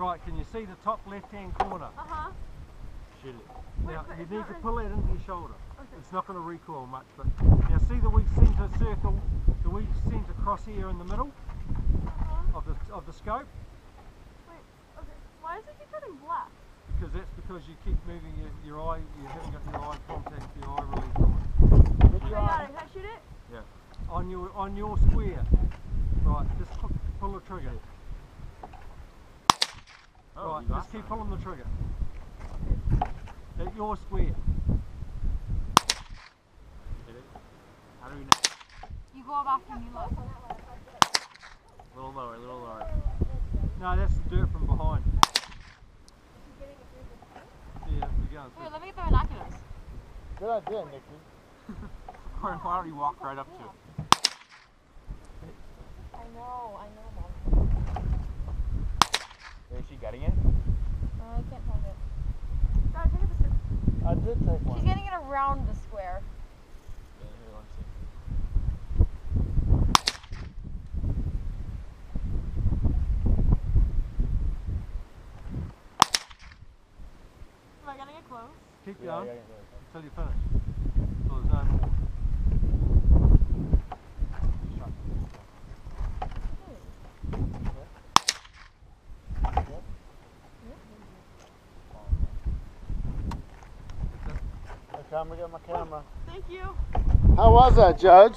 Right, can you see the top left-hand corner? Uh-huh. Shoot it. Wait, Now, but you it's need not to in- pull that into your shoulder. Okay. It's not going to recoil much, but now see the weak centre circle, the weak centre cross here in the middle of the scope? Wait, okay. Why does it keep turning black? Because you keep moving your eye, you haven't got your eye contact, your eye relief on. Okay, got it. Can I shoot it? Yeah. On your square. Right, just pull the trigger. Oh, right, just keep pulling the trigger. At your square. Hit it. How do we know? You go up after me, look. A little lower, a little lower. No, that's the dirt from behind. Yeah, we're going Here, through. let me get the binoculars. Good idea, Nikki. Why don't you walk right up to it? I know, Mom. Is she getting it? I can't find it. Gotta take it this way. I did take one. She's getting it around the square. Yeah, here, let's see. Am I gonna get close? Keep Yeah, going yeah, yeah. until you finish. So there's no more. Okay, I'm gonna get my camera. Thank you. How was that, Judge?